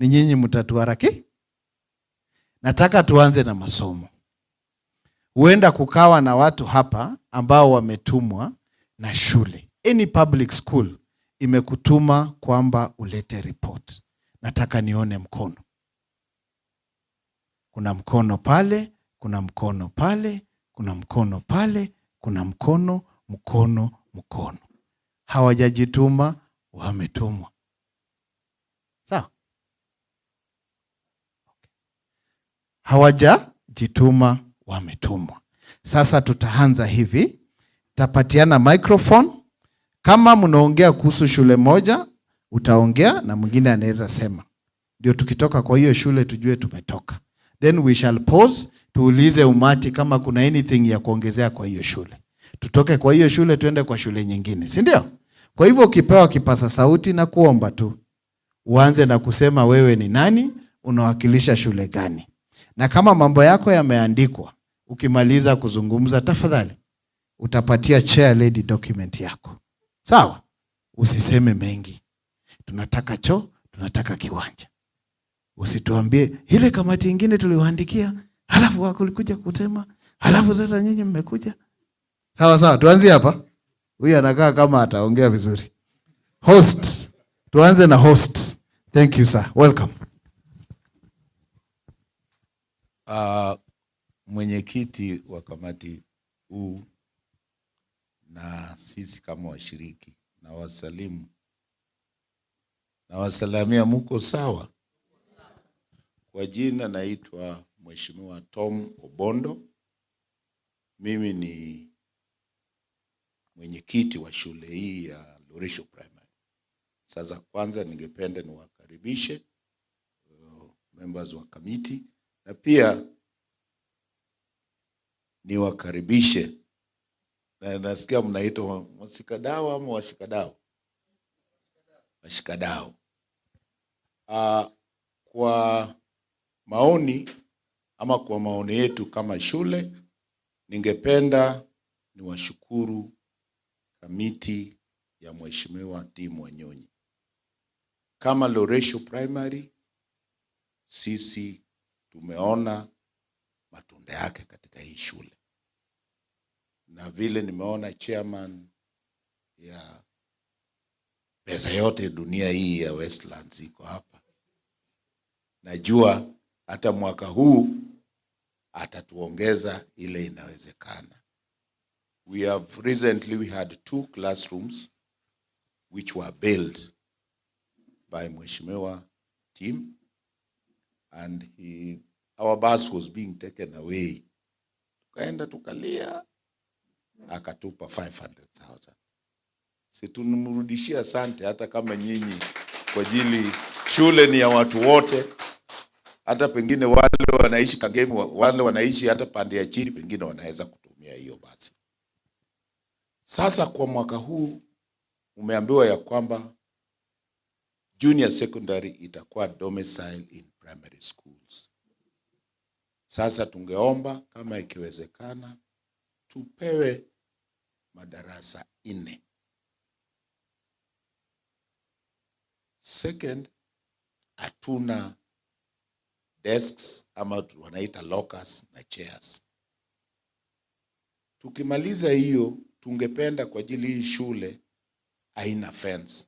ni nyinyi mtatuharaki. Nataka tuanze na masomo. Huenda kukawa na watu hapa ambao wametumwa na shule. Any public school imekutuma kwamba ulete report. Nataka nione mkono. Kuna mkono pale, kuna mkono pale, kuna mkono pale, kuna mkono. Hawajajituma, wametumwa. Sawa? Hawajajituma, wametumwa. Sasa tutaanza hivi. Tapatiana microphone. Kama mnaongea kuhusu shule moja, utaongea na mwingine anaweza sema. Ndio tukitoka kwa hiyo shule tujue tumetoka. Then we shall pause, tuulize umati kama kuna anything ya kuongezea kwa hiyo shule. Tutoke kwa hiyo shule tuende kwa shule nyingine, si ndio? Kwa hivyo ukipewa kipasa sauti na kuomba tu, uanze na kusema wewe ni nani, unawakilisha shule gani. Na kama mambo yako yameandikwa, ukimaliza kuzungumza tafadhali utapatia chair lady document yako. Sawa? Usiseme mengi. Tunataka choo, tunataka kiwanja. Usituambie ile kamati nyingine tuliwaandikia, halafu wako likuja kutema, halafu sasa nyinyi mmekuja. Sawa, tuanzie hapa. Huyu anakaa kama ataongea vizuri. Host. Tuanze na host. Thank you sir. Welcome. Mwenyekiti wa kamati huu na sisi kama washiriki na wasalimu na wasalamia, muko sawa? Kwa jina naitwa Mheshimiwa Tom Obondo. Mimi ni mwenyekiti wa shule hii ya Loresho Primary. Sasa kwanza ningependa niwakaribishe members wa kamiti, na pia niwakaribishe, na nasikia mnaitwa mshikadau ama washikadau? Washikadau. Kwa maoni ama kwa maoni yetu kama shule, ningependa niwashukuru kamiti ya Mheshimiwa Tim Wanyonyi. Kama Loresho Primary, sisi tumeona matunda yake katika hii shule. Na vile nimeona chairman ya pesa yote dunia hii ya Westlands iko hapa, najua hata mwaka huu atatuongeza ile inawezekana. We had 2 classrooms which were built by Mheshimiwa Tim, and our bus was being taken away. Tukaenda tukalia, akatupa 500,000. Situnumrudishia asante, hata kama nyinyi kwa ajili shule ni ya watu wote. Hata pengine wale wanaishi Kagemi, wale wanaishi hata pande ya chini, pengine wanaweza kutumia hiyo basi. Sasa kwa mwaka huu umeambiwa ya kwamba junior secondary itakuwa domicile in primary schools. Sasa tungeomba kama ikiwezekana tupewe madarasa 4. Second, hatuna desks ama wanaita lockers na chairs. Tukimaliza hiyo, tungependa kwa ajili hii shule haina fence.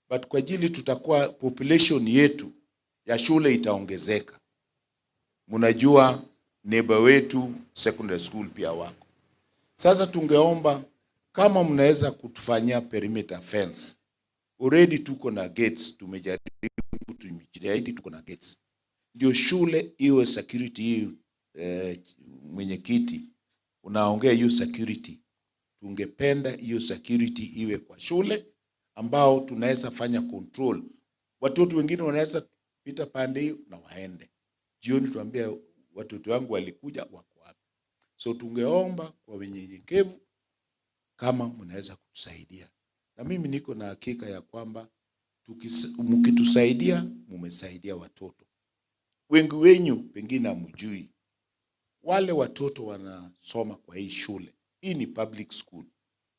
But kwa ajili tutakuwa population yetu ya shule itaongezeka. Mnajua neighbor wetu secondary school pia wako. Sasa tungeomba kama mnaweza kutufanyia perimeter fence. Already tuko na gates, tumejaribu tuko na gates. Ndio shule iwe security hii, mwenyekiti unaongea hiyo security. Tungependa hiyo security iwe kwa shule ambao tunaweza fanya control. Watoto wengine wanaweza pita pande hiyo na waende. Jioni tuambie watoto wangu walikuja wako wapi. So tungeomba kwa unyenyekevu kama mnaweza kutusaidia. Na mimi niko na hakika ya kwamba mkitusaidia mmesaidia watoto. Wengi wenyu pengine hamjui. Wale watoto wanasoma kwa hii shule. Hii ni public school.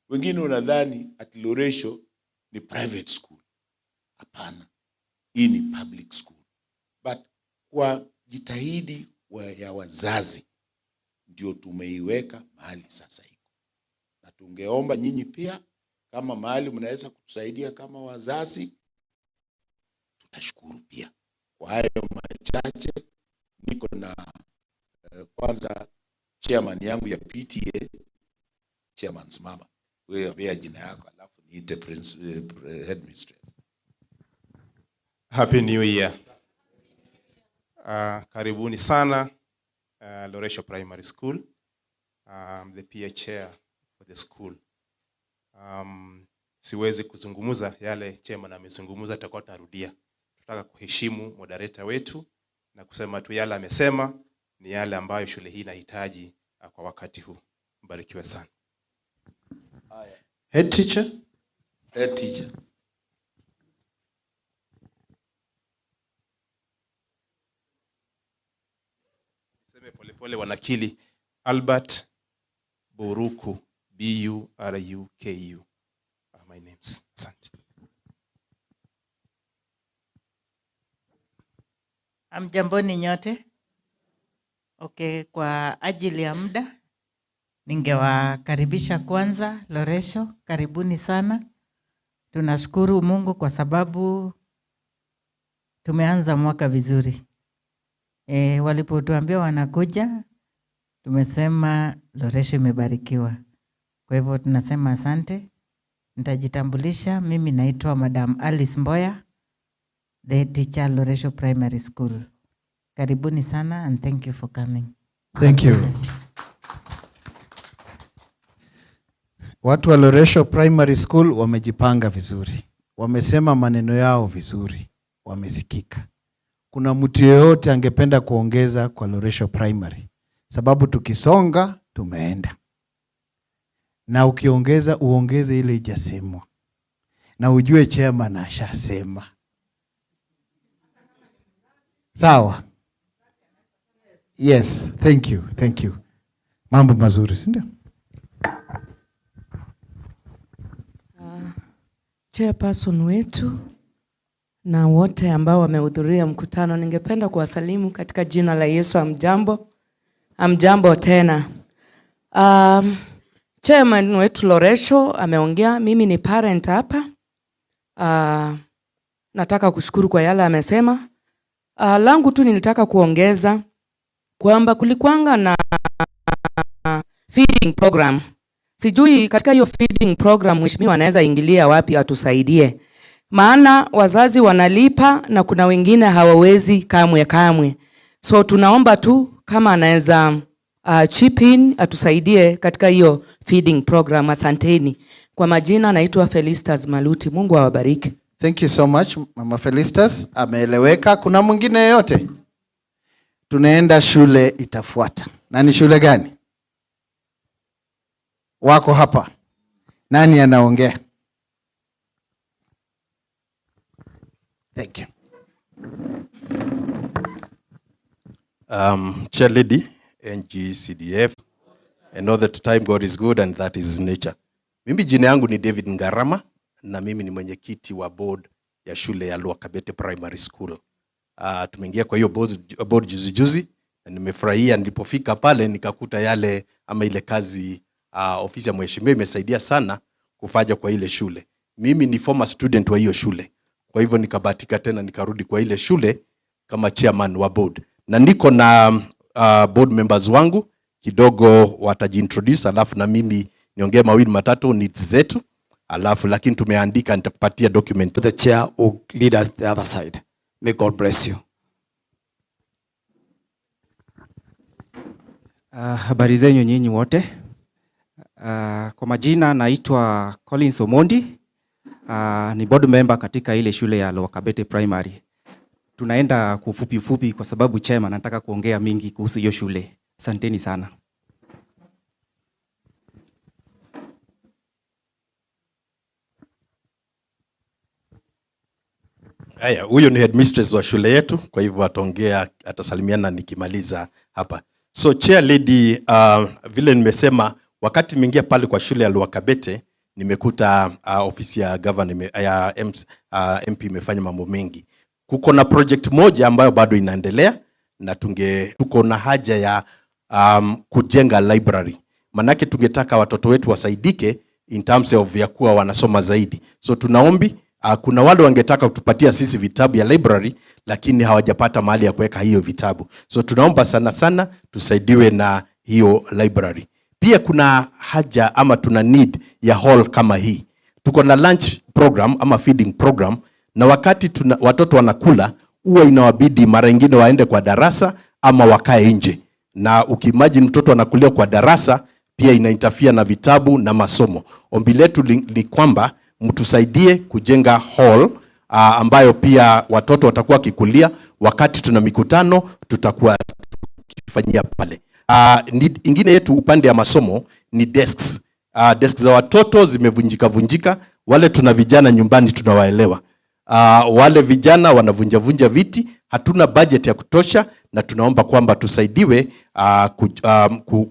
Wengine wanadhani at Loresho ni private school. Hapana. hii ni public school. But kwa jitahidi ya wazazi ndio tumeiweka mahali sasa iko. Na tungeomba nyinyi pia kama mahali mnaweza kutusaidia kama wazazi, tutashukuru pia. Kwa hayo machache, niko na kwanza chairman yangu ya PTA, chairman mama. Wewe pia jina yako alafu niite headmistress. Happy New Year. Karibuni sana Loresho Primary School. I'm the PA chair for the school. Siwezi kuzungumuza yale chairman amezungumuza, tutakuwa tunarudia. Tutaka kuheshimu moderator wetu na kusema tu yale amesema ni yale ambayo shule hii inahitaji kwa wakati huu. Mbarikiwe sana. Head teacher. Head teacher. Sema polepole wanakili. Albert Buruku, B-U-R-U-K-U. My names. Asante. Amjamboni nyote. Okay, kwa ajili ya muda ningewakaribisha kwanza Loresho. Karibuni sana. Tunashukuru Mungu kwa sababu tumeanza mwaka vizuri. Walipotuambia wanakuja, tumesema Loresho imebarikiwa. Kwa hivyo tunasema asante. Nitajitambulisha, mimi naitwa Madam Alice Mboya, the teacher Loresho Primary School. Karibuni sana and thank you for coming. Thank you. Watu wa Loresho Primary School wamejipanga vizuri. Wamesema maneno yao vizuri. Wamesikika. Kuna mtu yeyote angependa kuongeza kwa Loresho Primary? Sababu tukisonga tumeenda. Na ukiongeza uongeze ile ijasemwa. Na ujue chairman ashasema. Sawa? Yes, thank you, thank you. Mambo mazuri, si ndio? Chairperson wetu na wote ambao wamehudhuria mkutano, ningependa kuwasalimu katika jina la Yesu. Amjambo. Amjambo tena. Chairman wetu Loresho ameongea, mimi ni parent hapa. Nataka kushukuru kwa yale amesema. Langu tu nilitaka kuongeza kwamba kulikuanga na feeding program. Sijui katika hiyo feeding program mheshimiwa anaweza ingilia wapi atusaidie. Maana wazazi wanalipa na kuna wengine hawawezi kamwe. So tunaomba tu kama anaweza chip in atusaidie katika hiyo feeding program. Asanteni. Kwa majina naitwa Felicitas Maluti. Mungu awabariki. Thank you so much Mama Felicitas, ameeleweka. Kuna mwingine yote? Tunaenda shule itafuata. Nani shule gani? Wako hapa. Nani anaongea? Thank you. Chair Lady NG-CDF. I know that time God is good and that is his nature. Mimi jina yangu ni David Ngarama na mimi ni mwenyekiti wa board ya shule ya Loakabete Primary School. Tumeingia kwa hiyo board juzi na nimefurahia nilipofika pale nikakuta yale ama ile kazi ofisi ya mheshimiwa imesaidia sana kufanya kwa ile shule. Mimi ni former student wa hiyo shule. Kwa hivyo nikabahatika tena nikarudi kwa ile shule kama chairman wa board. Na niko na board members wangu kidogo watajiintroduce, alafu na mimi niongee mawili matatu needs zetu, alafu lakini tumeandika nitakupatia document. The chair will lead us the other side. May God bless you. Habari zenyu nyinyi wote. Kwa majina naitwa Collins Omondi. Ni board member katika ile shule ya Loakabete Primary. Tunaenda kufupi kwa sababu chairman anataka kuongea mingi kuhusu hiyo shule. Asanteni sana. Haya, huyo ni headmistress wa shule yetu, kwa hivyo ataongea, atasalimiana nikimaliza hapa. So chair lady, vile nimesema wakati nimeingia pale kwa shule ya Loakabete nimekuta ofisi ya governor ya MP imefanya mambo mengi. kuko na project moja ambayo bado inaendelea na tuko na haja ya kujenga library. Manake tungetaka watoto wetu wasaidike in terms of ya kuwa wanasoma zaidi. So tunaombi kuna wale wangetaka kutupatia sisi vitabu ya library lakini hawajapata mahali ya kuweka hiyo vitabu. So tunaomba sana sana tusaidiwe na hiyo library. Pia kuna haja ama tuna need ya hall kama hii. Tuko na lunch program ama feeding program, na wakati watoto wanakula huwa inawabidi mara nyingine waende kwa darasa ama wakae nje. Na ukimagine mtoto anakulia kwa darasa pia inainterfere na vitabu na masomo. Ombi letu ni kwamba mtusaidie kujenga hall ambayo pia watoto watakuwa kikulia, wakati tuna mikutano tutakuwa tukifanyia pale. Ingine yetu upande ya masomo ni desks. Desks za watoto zimevunjika. Wale tuna vijana nyumbani tunawaelewa. Wale vijana wanavunja viti, hatuna budget ya kutosha, na tunaomba kwamba tusaidiwe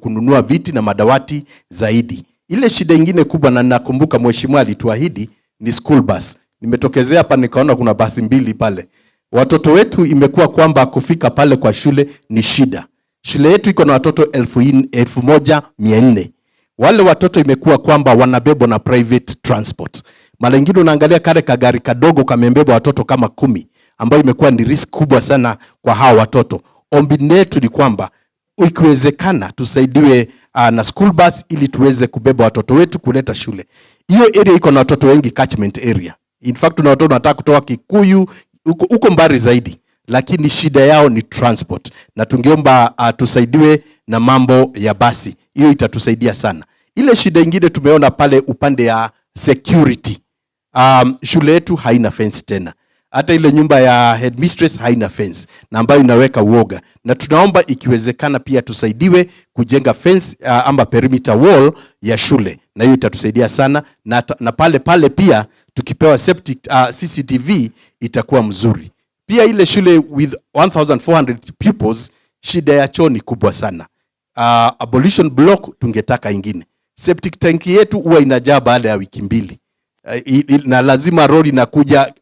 kununua viti na madawati zaidi. Ile shida ingine kubwa, na nakumbuka mheshimiwa alituahidi, ni school bus. Nimetokezea hapa nikaona kuna basi mbili pale. Watoto wetu imekuwa kwamba kufika pale kwa shule ni shida. Shule yetu iko na watoto 1400. Wale watoto imekuwa kwamba wanabebwa na private transport. Mara nyingine unaangalia kale kagari kadogo kamebeba watoto kama 10, ambayo imekuwa ni risk kubwa sana kwa hao watoto. Ombi letu ni kwamba ikiwezekana tusaidiwe na school bus ili tuweze kubeba watoto wetu kuleta shule. Hiyo area iko na watoto wengi, catchment area. In fact tuna watoto wanataka kutoka Kikuyu huko mbali zaidi, lakini shida yao ni transport, na tungeomba tusaidiwe na mambo ya basi. Hiyo itatusaidia sana. Ile shida ingine tumeona pale upande ya security. Shule yetu haina fence tena. Hata ile nyumba ya headmistress haina fence, na ambayo inaweka uoga. Na tunaomba ikiwezekana pia tusaidiwe kujenga fence ama perimeter wall ya shule. Na hiyo itatusaidia sana, na pale pia tukipewa septic CCTV itakuwa mzuri. Pia ile shule with 1400 pupils, shida ya choo ni kubwa sana. Abolition block tungetaka ingine. Septic tank yetu huwa inajaa baada ya wiki 2. Na lazima road inakuja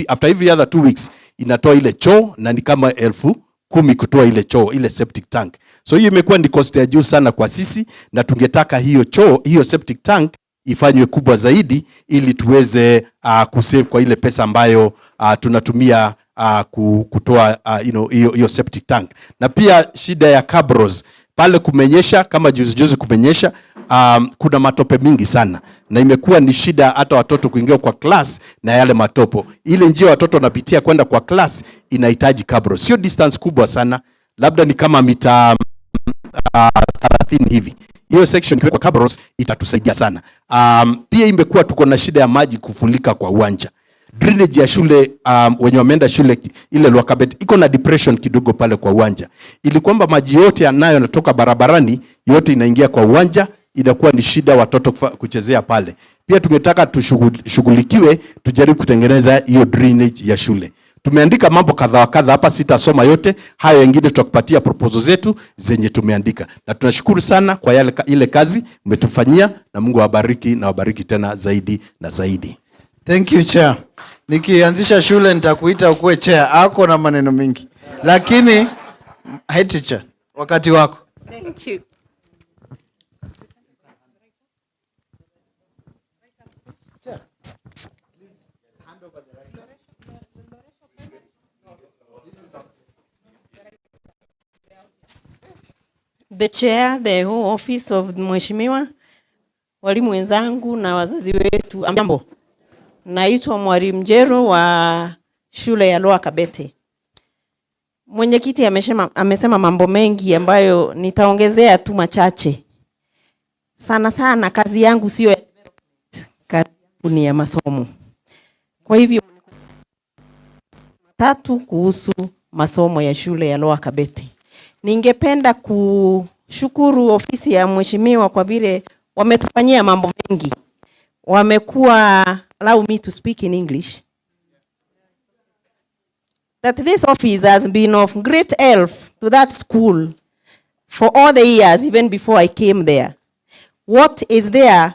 after every other 2 weeks inatoa ile choo, na ni kama 10,000 kutoa ile choo, ile septic tank. So hiyo imekuwa ni cost ya juu sana kwa sisi, na tungetaka hiyo septic tank ifanywe kubwa zaidi ili tuweze kusave kwa ile pesa ambayo tunatumia kutoa hiyo septic tank. Na pia shida ya cabros pale kumenyesha, kama juzi kumenyesha, kuna matope mingi sana, na imekuwa ni shida hata watoto kuingia kwa class na yale matopo. Ile njia watoto wanapitia kwenda kwa class inahitaji cabros. Sio distance kubwa sana, labda ni kama mita 30 hivi. Hiyo section kwa cabros itatusaidia sana. Pia imekuwa tuko na shida ya maji kufulika kwa uwanja. Drainage ya shule, wenye wameenda shule ile Lwakabete iko na depression kidogo pale kwa uwanja, ili kwamba maji yote yanatoka barabarani yote inaingia kwa uwanja, inakuwa ni shida watoto kuchezea pale. Pia tungetaka tushughulikiwe, tujaribu kutengeneza hiyo drainage ya shule. Tumeandika mambo kadha wa kadha hapa, sitasoma yote. Hayo wengine tutakupatia proposal zetu zenye tumeandika. Na tunashukuru sana kwa ile kazi umetufanyia, na Mungu awabariki na wabariki tena zaidi na zaidi. Thank you, Chair. Nikianzisha shule nitakuita ukuwe chair. Ako na maneno mingi. Lakini head teacher, wakati wako. Thank you. The chair, the whole office of Mheshimiwa, walimu wenzangu na wazazi wetu, amjambo. Naitwa Mwalimu Jero wa shule ya Lower Kabete. Mwenyekiti amesema mambo mengi ambayo nitaongezea tu machache. Sana kazi yangu sio ya kazi yangu ni ya masomo. Kwa hivyo 3 kuhusu masomo ya shule ya Lower Kabete. Ningependa kushukuru ofisi ya Mheshimiwa kwa vile wametufanyia mambo mengi. Wamekuwa, allow me to speak in English, that this office has been of great help to that school for all the years, even before I came there. What is there,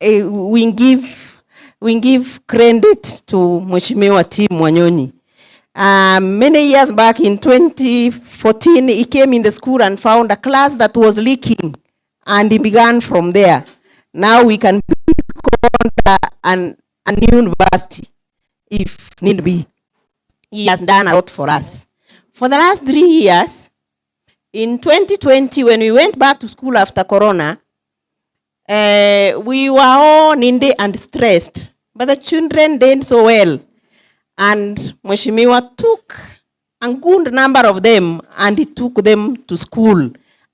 we give credit to Mheshimiwa Tim Wanyonyi. Many years back in 2014, he came in the school and found a class that was leaking, and he began from there. Now we can be called a new university, if need be. He has done a lot for us. For the last 3 years, in 2020, when we went back to school after Corona, we were all needy and stressed, but the children did so well. And Mheshimiwa took a good number of them and he took them to school.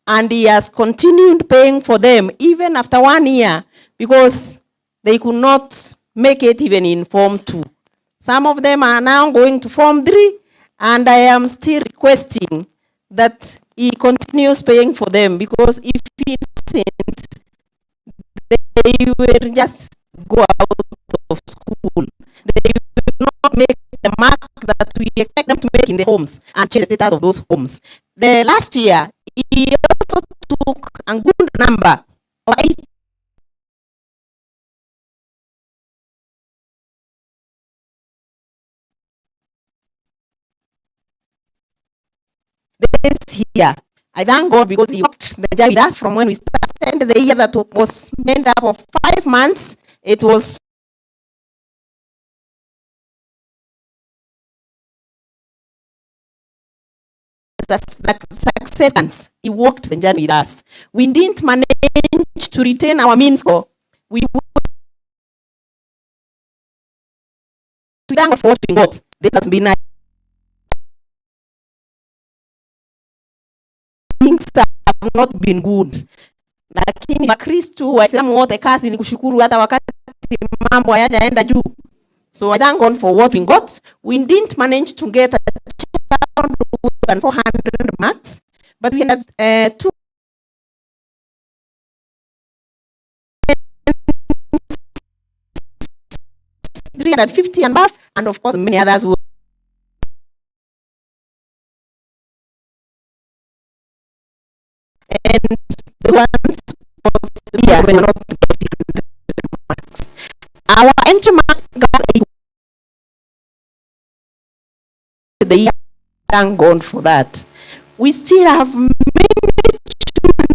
And he has continued paying for them even after 1 year because they could not make it even in Form 2. Some of them are now going to Form 3, and I am still requesting that he continues paying for them, because if he doesn't, they will just go out of school. They will not make the mark that we expect them to make in the homes and change the status of those homes. The last year, he also took a good number of this year. I thank God because he worked the job with us from when we started the year that was made up of 5 months. It was success. He worked the job with us. We didn't manage to retain our means. We thank God for what we got. This has been nice. Things have not been good. Lakini Wakristo Waislamu wote kazi ni kushukuru hata wakati mambo hayajaenda juu. So I thank God for what we got. We didn't manage to get 400 marks, but we had 350 and above, and of course many others were. And the ones was here were not getting marks. Our entry mark was the year. Thank God for that. We still have many children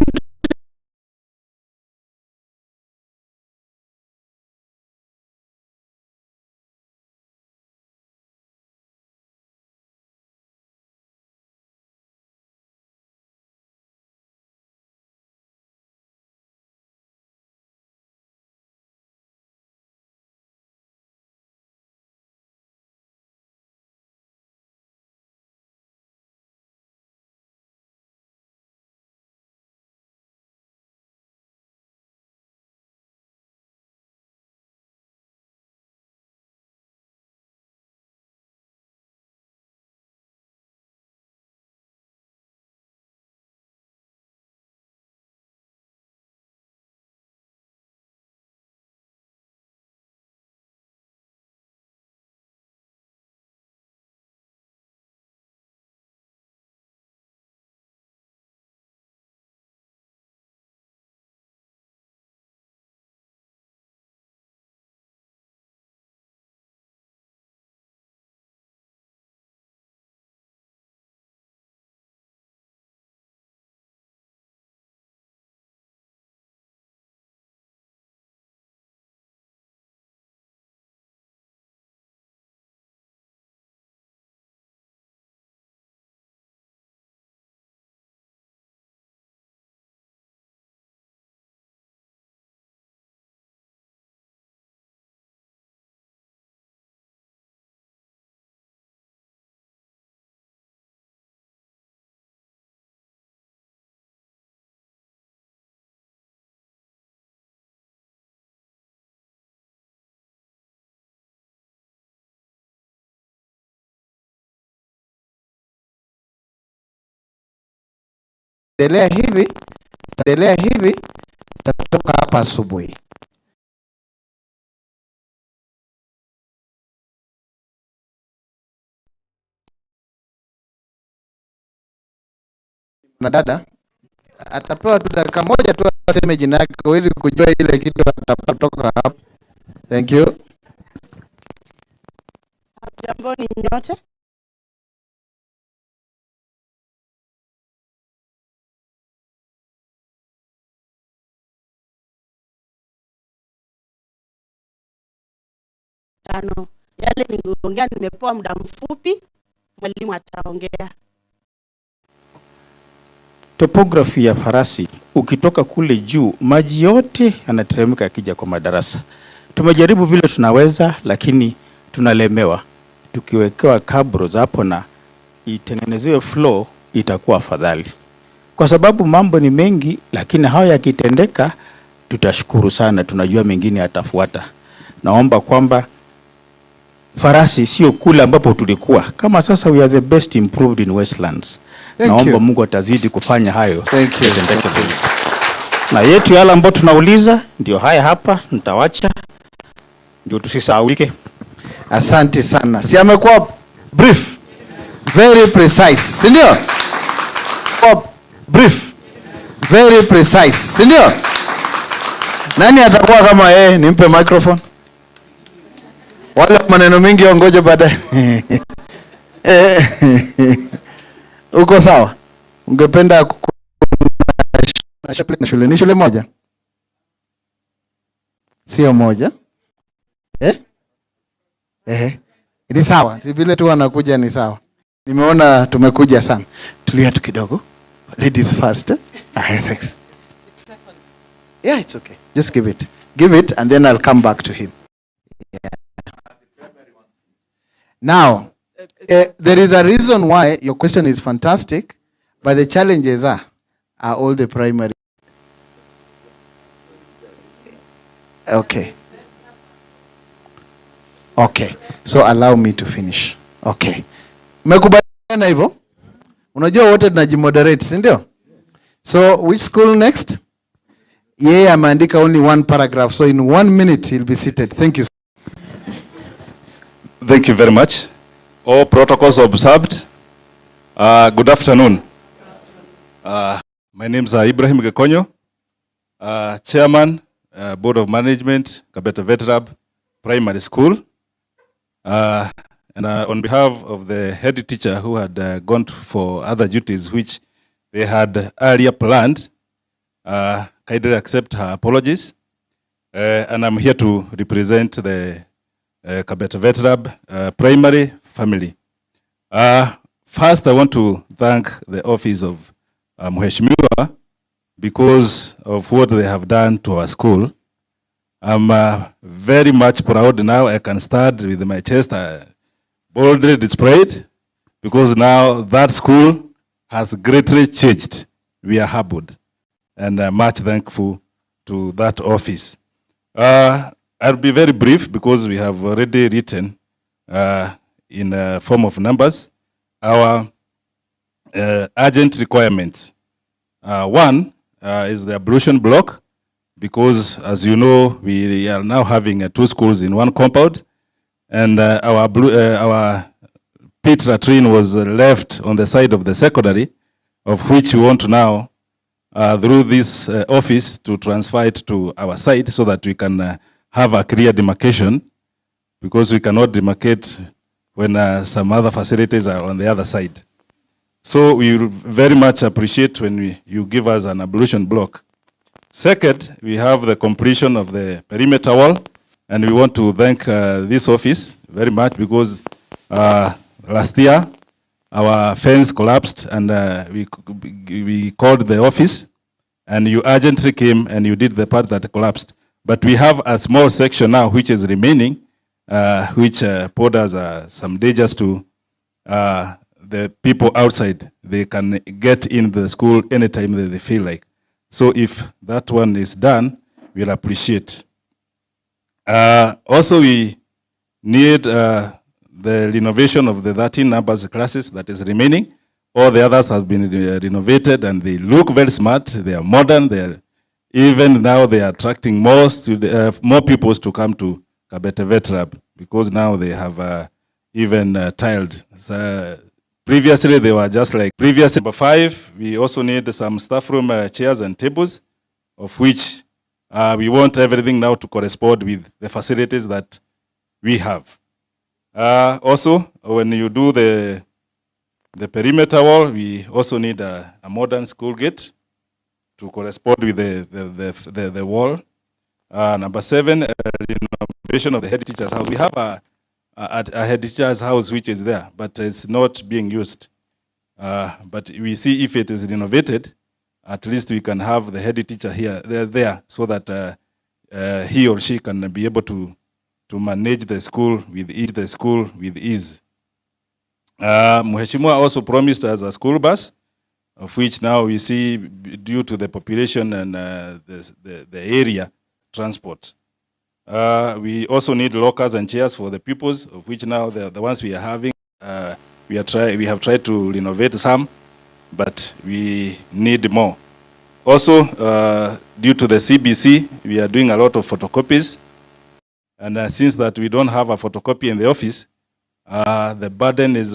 endelea hivi tutatoka hapa asubuhi. Na dada atapewa tu dakika moja tu aseme jina lake, huwezi kujua ile kitu atatoka hapa. Thank you. Jambo ni nyote. mkutano. Yale ningeongea nimepewa muda mfupi, mwalimu ataongea. Topography ya farasi, ukitoka kule juu, maji yote yanateremka yakija kwa madarasa. Tumejaribu vile tunaweza, lakini tunalemewa. Tukiwekewa cabros hapo na itengenezewe flow, itakuwa afadhali. Kwa sababu mambo ni mengi, lakini hao yakitendeka, tutashukuru sana, tunajua mengine yatafuata. Naomba kwamba farasi sio kule ambapo tulikuwa. Kama sasa we are the best improved in Westlands. Naomba Mungu atazidi kufanya hayo. Thank you. Na yetu yale ambayo tunauliza ndio haya hapa, nitawacha ndio tusisahaulike. Asante sana. Si amekuwa brief, very precise, si ndio? Brief, very precise, si ndio? Nani atakuwa kama yeye? Nimpe microphone. Wale maneno mengi ongoje baadaye. Uko sawa? Ungependa na shule ni shule moja? Sio moja? Ni sawa. Si vile tu wanakuja ni sawa. Nimeona tumekuja sana. Tulia tu kidogo. Ladies first. Thanks. Yeah, it's okay. Just give it. Give it and then I'll come back to him. Yeah. Now, there is a reason why your question is fantastic, but the challenges are all the primary. Okay. Okay. So allow me to finish. Okay. Mmekubaliana hivyo? Unajua wote tunajimoderate, si ndio? So which school next? Yeye ameandika only one paragraph, so in 1 minute he'll be seated. Thank you. Thank you very much. All protocols observed. Good afternoon. My name is Ibrahim Gekonyo, Chairman, Board of Management, Kabete Vetrab Primary School. And on behalf of the head teacher who had gone for other duties which they had earlier planned, kindly accept her apologies. And I'm here to represent the Kabete Vetrab Primary family. First, I want to thank the office of Mheshimiwa because of what they have done to our school. I'm very much proud now. I can stand with my chest boldly displayed because now that school has greatly changed. We are humbled and much thankful to that office. I'll be very brief because we have already written in a form of numbers our urgent requirements. One is the ablution block because, as you know, we are now having 2 schools in one compound, and our pit latrine was left on the side of the secondary, of which we want to now, through this office, to transfer it to our side so that we can have a clear demarcation, because we cannot demarcate when some other facilities are on the other side. So we very much appreciate when you give us an ablution block. Second, we have the completion of the perimeter wall, and we want to thank this office very much because last year our fence collapsed, and we called the office, and you urgently came and you did the part that collapsed. But we have a small section now which is remaining, which poses some dangers to the people outside. They can get in the school anytime they feel like. So if that one is done, we'll appreciate. Also, we need the renovation of the 13 numbers classes that is remaining. All the others have been renovated and they look very smart. They are modern. They are, even now they are attracting more pupils to come to Kabete Vetrab because now they have even tiled. Previously, they were just like previous. Number 5, we also need some staff room chairs and tables, of which we want everything now to correspond with the facilities that we have. Also, when you do the perimeter wall, we also need a modern school gate to correspond with the wall. Number 7, renovation of the head teacher's house. We have a head teacher's house which is there, but it's not being used. But we see if it is renovated, at least we can have the head teacher there, so that he or she can be able to manage the school with ease. Mheshimiwa also promised us a school bus, of which now we see, due to the population and the area, transport. We also need lockers and chairs for the pupils, of which now the ones we are having, we have tried to renovate some, but we need more. Also, due to the CBC, we are doing a lot of photocopies, and since that we don't have a photocopy in the office, the burden is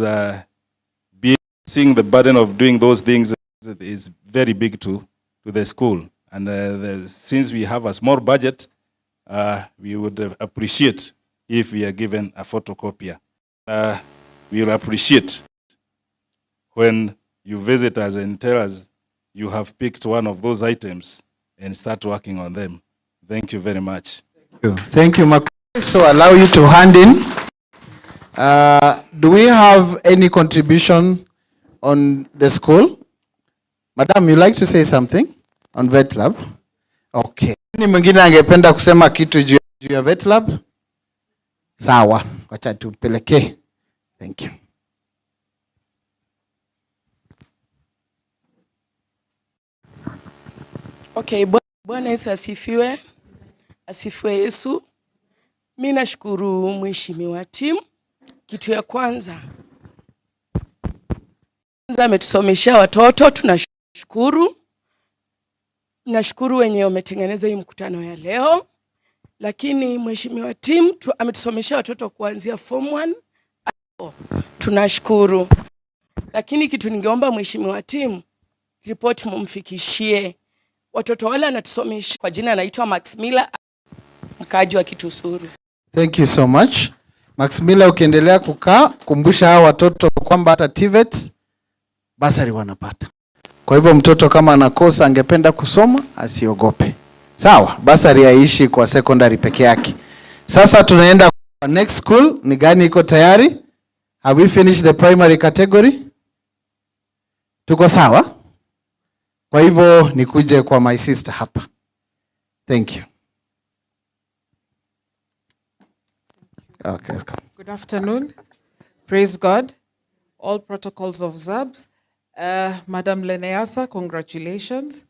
seeing the burden of doing those things is very big to the school. And since we have a small budget, we would appreciate if we are given a photocopier. We will appreciate when you visit us and tell us you have picked one of those items and start working on them. Thank you very much. Thank you, Mark. So allow you to hand in. Do we have any contribution on the school? Madam, you like to say something on Vet Lab? Okay. Ni mwingine angependa kusema kitu juu ya Vet Lab? Sawa, wacha tupelekee. Thank you. Okay, Bwana Yesu asifiwe. Asifiwe Yesu. Mimi nashukuru mheshimiwa timu. Kitu ya kwanza ametusomeshia watoto, tunashukuru. Nashukuru wenye wametengeneza hii mkutano ya leo. Lakini mheshimiwa timu ametusomeshia watoto kuanzia form 1. Tunashukuru. Lakini kitu ningeomba mheshimiwa timu, report mumfikishie. Watoto wale anatusomesha kwa jina anaitwa Maximila, mkaaji wa Kitisuru. Thank you so much. Maximila, ukiendelea kukaa, kumbusha hao watoto kwamba hata TVET basari wanapata. Kwa hivyo mtoto kama anakosa angependa kusoma, asiogope. Sawa, basari haishi kwa secondary peke yake. Sasa tunaenda kwa next school. Ni gani iko tayari? Have we finished the primary category? Tuko sawa? Kwa hivyo nikuje kwa my sister hapa. Thank you. Okay, welcome. Good afternoon. Praise God. All protocols observed. Madam Leneasa, congratulations.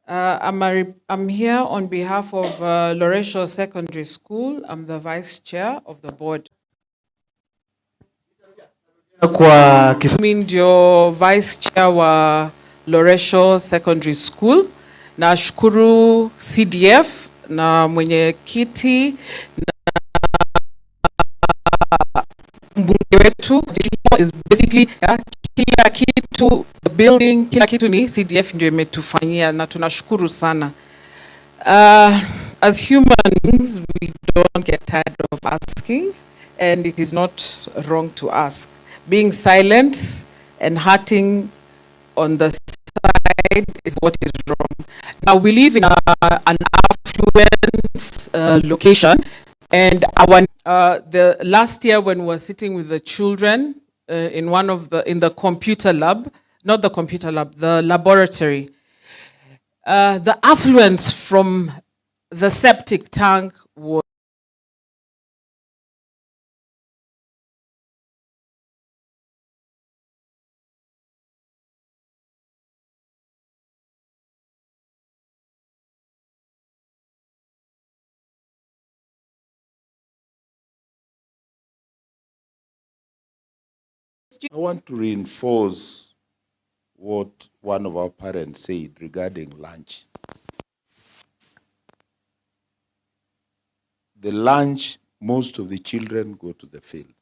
I'm here on behalf of Loresho Secondary School. I'm the vice chair of the board. Mimi ndio vice chair wa Loresho Secondary School. Nashukuru CDF na mwenyekiti na mbunge wetu. Is basically kila kitu, the building, kila kitu ni CDF ndio imetufanyia na tunashukuru sana. As humans, we don't get tired of asking, and it is not wrong to ask. Being silent and hurting on the side is what is wrong. Now we live in an affluent location, and the last year when we were sitting with the children in the computer lab, not the computer lab, the laboratory, the affluence from the septic tank was I want to reinforce what one of our parents said regarding lunch. The lunch, most of the children go to the field.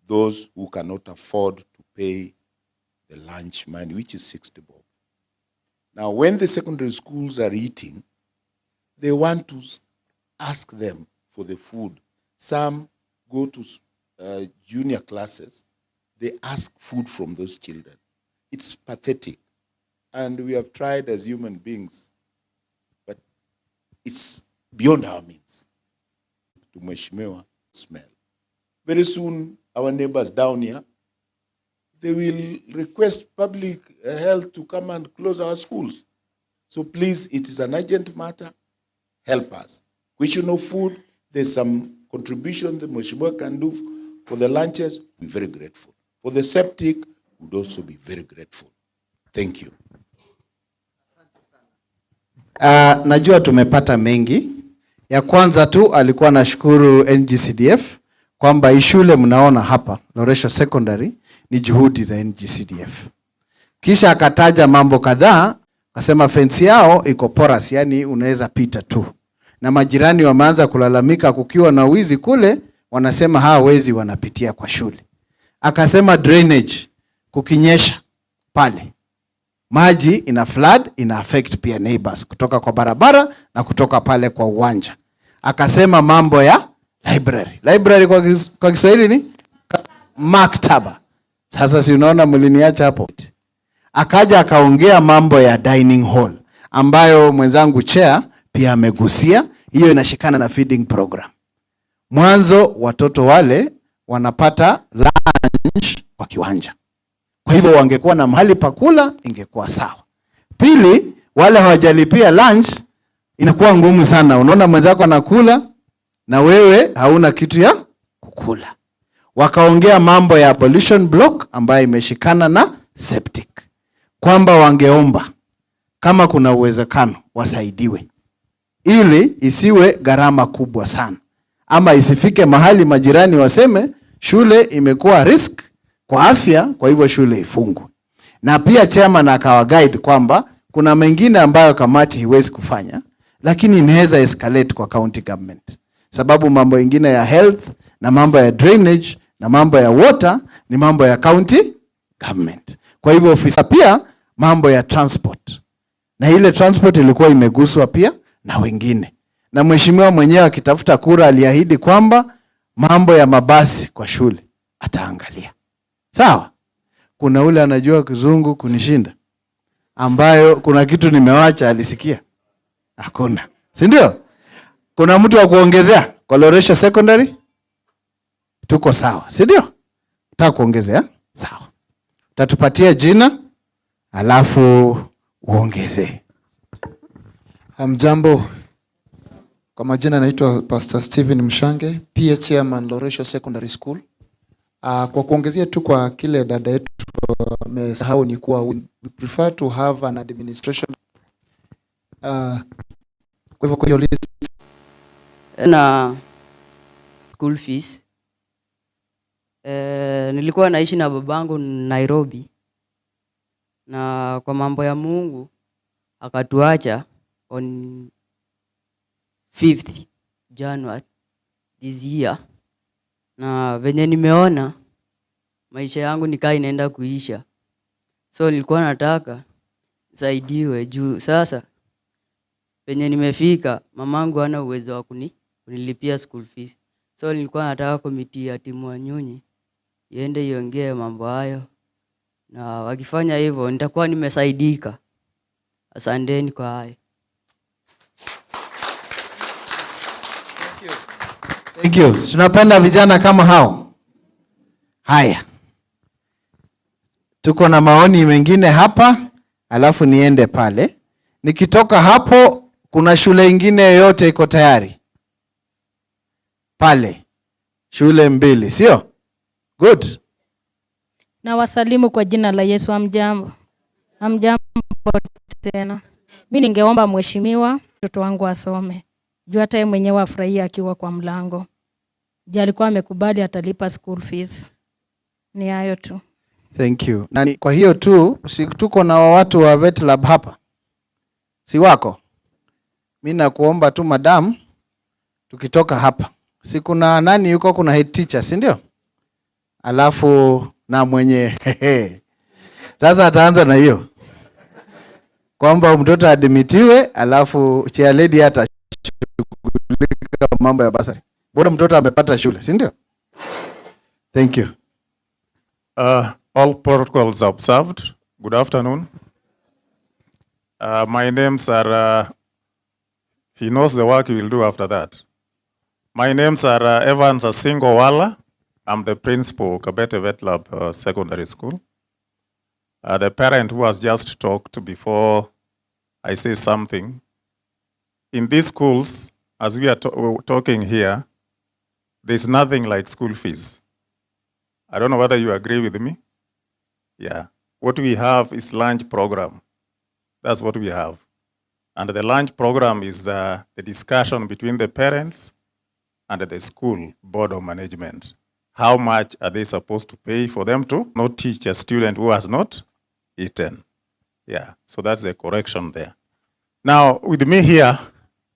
Those who cannot afford to pay the lunch money, which is 60 bob. Now, when the secondary schools are eating, they want to ask them for the food. Some go to junior classes. They ask food from those children. It's pathetic. And we have tried as human beings, but it's beyond our means. to Mheshimiwa smell. Very soon, our neighbors down here, they will request public health to come and close our schools. So please, it is an urgent matter. Help us. Question of food, there's some contribution that Mheshimiwa can do for the lunches. We're very grateful. For the septic, we'd also be very grateful. Thank you. Najua tumepata mengi. Ya kwanza tu alikuwa nashukuru NG-CDF kwamba hii shule mnaona hapa Loresho Secondary ni juhudi za NG-CDF. Kisha akataja mambo kadhaa, akasema fence yao iko porous, yani unaweza pita tu. Na majirani wameanza kulalamika kukiwa na wizi kule, wanasema hawa wezi wanapitia kwa shule. Akasema drainage, kukinyesha pale maji ina flood, ina affect pia neighbors kutoka kwa barabara na kutoka pale kwa uwanja. Akasema mambo ya library. Library kwa Kiswahili ni maktaba. Sasa si unaona mliniacha hapo. Akaja akaongea mambo ya dining hall ambayo mwenzangu chair pia amegusia, hiyo inashikana na feeding program. Mwanzo watoto wale wanapata lunch kwa kiwanja. Kwa hivyo wangekuwa na mahali pa kula ingekuwa sawa. Pili, wale hawajalipia lunch inakuwa ngumu sana. Unaona mwenzako anakula na wewe hauna kitu ya kukula. Wakaongea mambo ya pollution block ambayo imeshikana na septic. Kwamba wangeomba kama kuna uwezekano wasaidiwe. Ili isiwe gharama kubwa sana. Ama isifike mahali majirani waseme shule imekuwa risk kwa afya, kwa hivyo shule ifungwe. Na pia chairman akawa guide kwamba kuna mengine ambayo kamati hiwezi kufanya, lakini inaweza escalate kwa county government. Sababu mambo mengine ya health na mambo ya drainage na mambo ya water ni mambo ya county government. Kwa hivyo ofisa pia mambo ya transport. Na ile transport ilikuwa imeguswa pia na wengine. Na mheshimiwa mwenyewe akitafuta kura aliahidi kwamba mambo ya mabasi kwa shule ataangalia. Sawa? Kuna ule anajua kizungu kunishinda, ambayo kuna kitu nimewacha alisikia. Hakuna. Si ndio? Kuna mtu wa kuongezea kwa Loresho Secondary? Tuko sawa. Si ndio? Nataka kuongezea? Sawa. Utatupatia jina alafu uongezee. Hamjambo. Kwa majina naitwa Pastor Steven Mshange, PA Chairman Loresho Secondary School. Kwa kuongezea tu kwa kile dada yetu amesahau ni kuwa we prefer to have an administration. Kwa hivyo kwa hiyo list na school fees. Nilikuwa naishi na babangu Nairobi. Na kwa mambo ya Mungu akatuacha on 5th January this year. Na venye nimeona maisha yangu nikaa inaenda kuisha. So nilikuwa nataka saidiwe juu sasa venye nimefika mamangu hana uwezo wa kunilipia school fees. So nilikuwa nataka komiti ya timu wa Nyunyi iende iongee mambo hayo. Na wakifanya hivyo nitakuwa nimesaidika. Asanteni kwa hayo. Thank you. Tunapenda vijana kama hao. Haya. Tuko na maoni mengine hapa, alafu niende pale. Nikitoka hapo, kuna shule ingine yoyote iko tayari? Pale. Shule 2, sio? Good. Na wasalimu kwa jina la Yesu. Hamjambo. Hamjambo tena. Mimi ningeomba mheshimiwa mtoto wangu asome. Juu hata yeye mwenyewe afurahia akiwa kwa mlango. Je, alikuwa amekubali atalipa school fees. Ni hayo tu. Thank you. Na kwa hiyo tu, si tuko na watu wa vet lab hapa. Si wako? Mimi nakuomba tu madam, tukitoka hapa. Si kuna nani yuko, kuna head teacher, si ndio? Alafu na mwenye sasa ataanza na hiyo. Kwamba mtoto admitiwe, alafu chair lady hata mambo ya basari. Bora mtoto amepata shule, si ndio? Thank you. All protocols observed. Good afternoon. My names are, he knows the work he will do after that. My names are Evans Asingo Wala. I'm the principal, Kabete Vetlab Secondary School. The parent who has just talked before I say something. In these schools, as we are talking here, there's nothing like school fees. I don't know whether you agree with me. Yeah. What we have is lunch program. That's what we have. And the lunch program is the discussion between the parents and the school board of management. How much are they supposed to pay for them to not teach a student who has not eaten? Yeah, so that's the correction there. Now, with me here,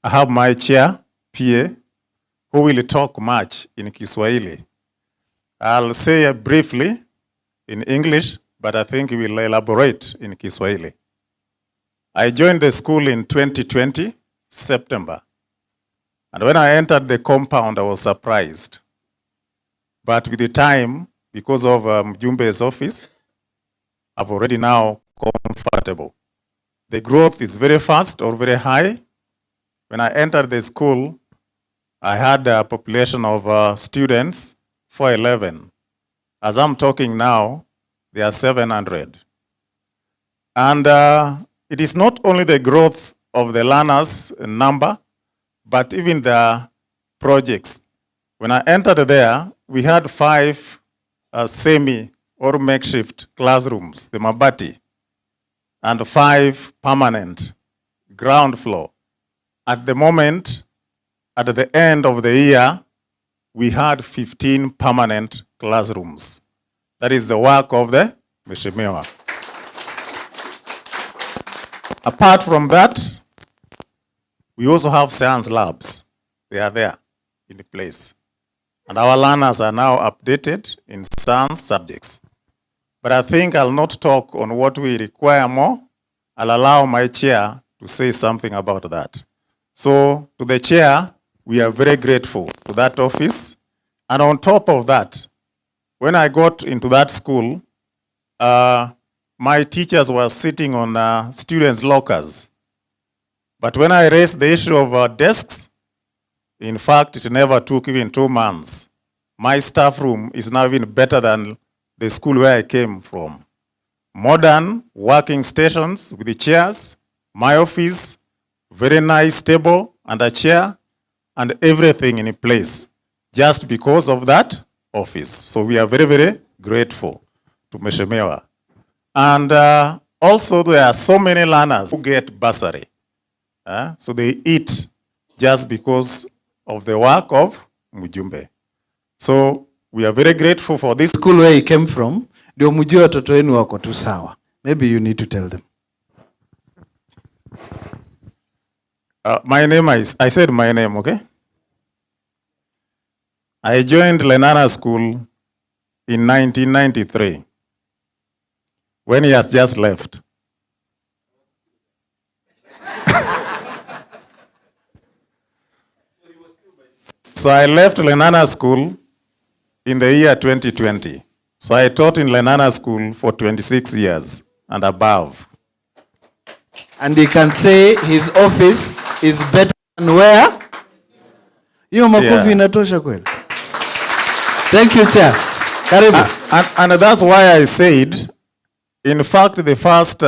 I have my chair, PA, who will talk much in Kiswahili. I'll say briefly in English, but I think he will elaborate in Kiswahili. I joined the school in 2020, September. And when I entered the compound, I was surprised. But with the time, because of Mjumbe's office, I've already now comfortable. The growth is very fast or very high. When I entered the school, I had a population of students, 411. As I'm talking now, there are 700. And it is not only the growth of the learners number, but even the projects. When I entered there, we had 5 semi or makeshift classrooms, the Mabati, and 5 permanent ground floor. At the moment, at the end of the year, we had 15 permanent classrooms. That is the work of the Mheshimiwa. Apart from that, we also have science labs. They are there in the place. And our learners are now updated in science subjects. But I think I'll not talk on what we require more. I'll allow my chair to say something about that. So to the chair, we are very grateful to that office. And on top of that, when I got into that school, my teachers were sitting on students' lockers. But when I raised the issue of desks, in fact, it never took even 2 months. My staff room is now even better than the school where I came from. Modern working stations with the chairs, my office, very nice table and a chair, and everything in place, just because of that office. So we are very, very grateful to Mheshimiwa. And also there are so many learners who get bursary. So they eat just because of the work of Mjumbe. So we are very grateful for this school where he came from. Ndio mjue watoto wenu wako tu sawa. Maybe you need to tell them. My name is, I said my name, okay? I joined Lenana School in 1993 when he has just left. So I left Lenana School in the year 2020. So I taught in Lenana School for 26 years and above. And he can say his office is better than where? Hiyo makofi inatosha kweli. Thank you, Chair. Karibu. And that's why I said, in fact, the first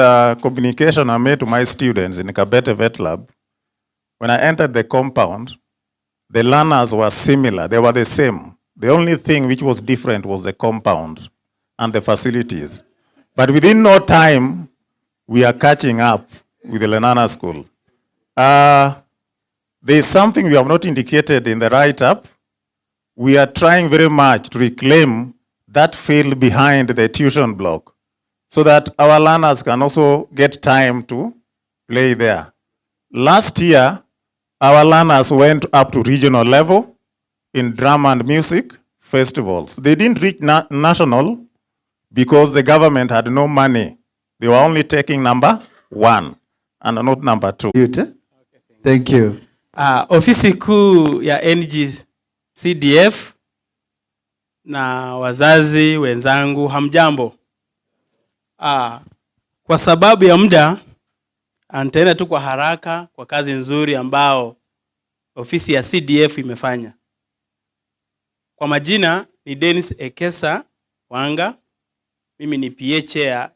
communication I made to my students in Kabete Vet Lab, when I entered the compound, the learners were similar. They were the same. The only thing which was different was the compound and the facilities. But within no time, we are catching up with the Lenana School. There is something we have not indicated in the write-up. We are trying very much to reclaim that field behind the tuition block so that our learners can also get time to play there. Last year, our learners went up to regional level in drama and music festivals. They didn't reach national because the government had no money. They were only taking number 1 and not number 2. Thank you. Ofisi kuu ya NG-CDF na wazazi wenzangu, hamjambo. Kwa sababu ya muda, nitaenda tu kwa haraka kwa kazi nzuri ambao ofisi ya CDF imefanya. Kwa majina ni Dennis Ekesa Wanga. Mimi ni PA chair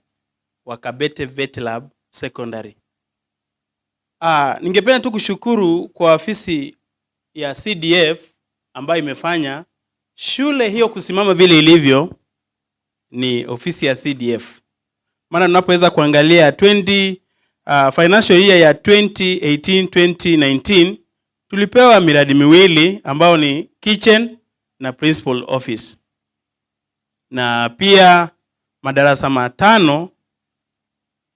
wa Kabete Vet Lab Secondary. Ningependa tu kushukuru kwa ofisi ya CDF ambayo imefanya shule hiyo kusimama vile ilivyo. Ni ofisi ya CDF. Maana tunapoweza kuangalia financial year ya 2018-2019 tulipewa miradi miwili ambao ni kitchen na principal office. Na pia madarasa 5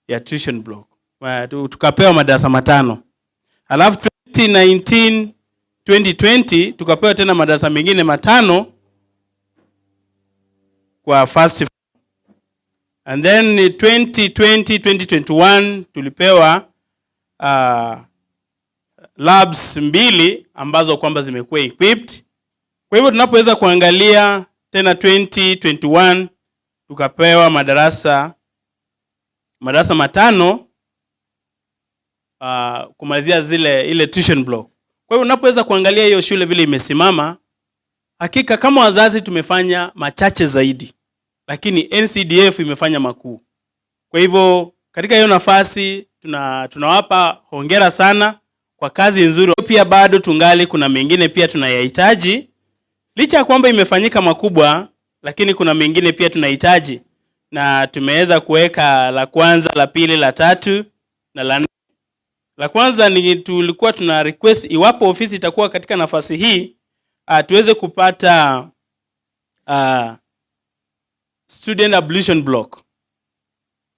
ya tuition block. Tukapewa madarasa 5. Alafu 2019-2020 tukapewa tena madarasa mengine 5 kwa first. And then 2020-2021 tulipewa labs 2 ambazo kwamba zimekuwa equipped. Kwa hivyo tunapoweza kuangalia tena 2021 tukapewa madarasa 5 kumalizia ile tuition block. Kwa hivyo unapoweza kuangalia hiyo shule vile imesimama, hakika kama wazazi tumefanya machache zaidi, lakini NCDF imefanya makuu. Kwa hivyo katika hiyo nafasi tunawapa hongera sana kwa kazi nzuri. Pia bado tungali kuna mengine pia tunayahitaji. Licha ya kwamba imefanyika makubwa, lakini kuna mengine pia tunahitaji. Na tumeweza kuweka la kwanza, la pili, la tatu na la 4. La kwanza ni tulikuwa tuna request iwapo ofisi itakuwa katika nafasi hii, tuweze kupata student ablution block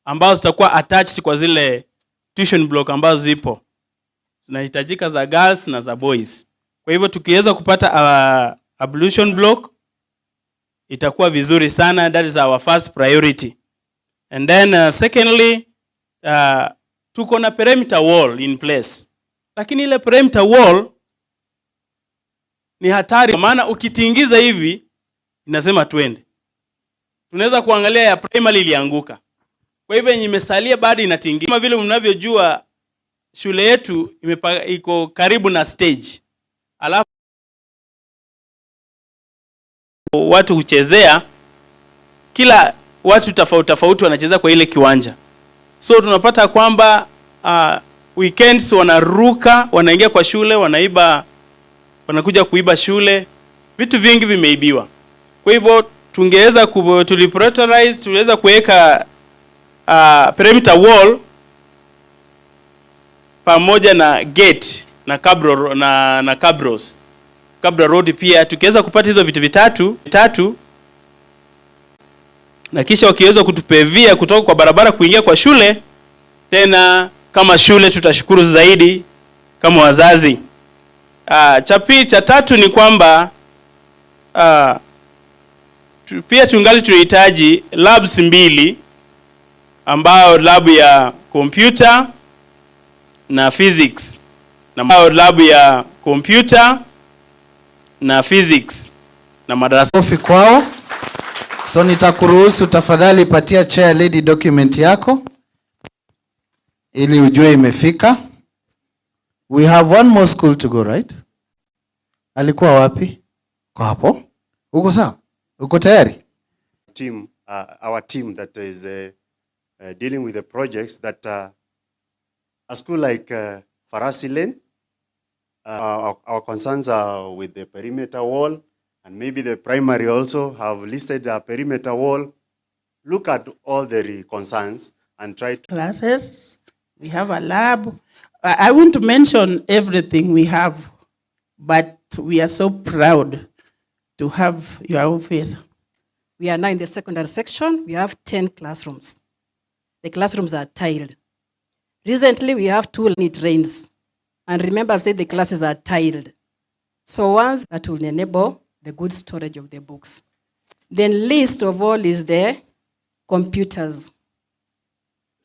ambazo zitakuwa attached kwa zile tuition block ambazo zipo. Tunahitajika za girls na za boys. Kwa hivyo tukiweza kupata ablution block itakuwa vizuri sana. That is our first priority. And then secondly, tuko na perimeter wall in place. Lakini ile perimeter wall ni hatari, maana ukitingiza hivi inasema twende. Tunaweza kuangalia ya primary ilianguka. Kwa hivyo yenye imesalia bado inatingiza. Kama vile mnavyojua shule yetu iko karibu na stage. Alafu watu huchezea, kila watu tofauti wanacheza kwa ile kiwanja. So tunapata kwamba weekends wanaruka, wanaingia kwa shule, wanakuja kuiba shule. Vitu vingi vimeibiwa. Kwa hivyo tungeweza tuliprioritize, tuliweza kuweka perimeter wall pamoja na gate na cabros. Cabra road pia tukiweza kupata hizo vitu vitatu na kisha wakiweza kutupevia kutoka kwa barabara kuingia kwa shule, tena kama shule tutashukuru zaidi kama wazazi. Cha tatu ni kwamba pia tungali tunahitaji labs 2 ambao lab ya computer na physics na madarasa kofi kwao. So nitakuruhusu tafadhali patia chair lady document yako ili ujue imefika. We have one more school to go, right? Alikuwa wapi? Kwa hapo. Uko sawa? Uko tayari? Our team that is dealing with the projects that a school like Farasi Lane, our concerns are with the perimeter wall, and maybe the primary also have listed a perimeter wall. Look at all the concerns and try to... Classes, we have a lab. I won't mention everything we have, but we are so proud to have your office. We are now in the secondary section. We have 10 classrooms. The classrooms are tiled. Recently, we have 2 it rains. And remember, I've said the classes are tiled. So once that will enable the good storage of the books. Then least of all is the computers.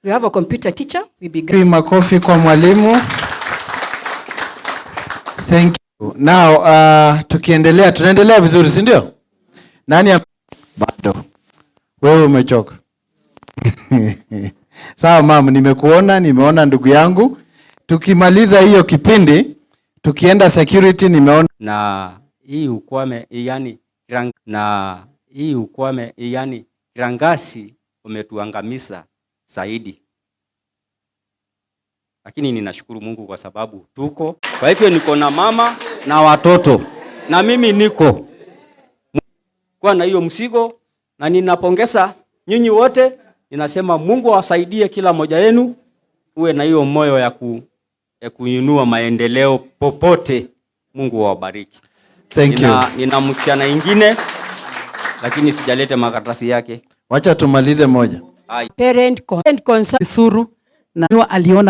We have a computer teacher. We begin. Makofi kwa mwalimu. Thank you. Now, tunaendelea vizuri, si ndio? Nani bado? Wewe umechoka. Sawa mama, nimeona ndugu yangu. Tukimaliza hiyo kipindi, tukienda security nimeona na hii ukwame, yani na hii ukwame, yani kiangazi umetuangamiza zaidi, lakini ninashukuru Mungu kwa sababu tuko. Kwa hivyo niko na mama na watoto na mimi niko kwa na hiyo mzigo, na ninapongeza nyinyi wote. Ninasema Mungu awasaidie kila mmoja wenu, uwe na hiyo moyo ya kuinua maendeleo popote. Mungu awabariki. Thank you. Nina msichana ingine lakini sijalete makaratasi yake. Wacha tumalize moja. Parent concern Kitisuru na aliona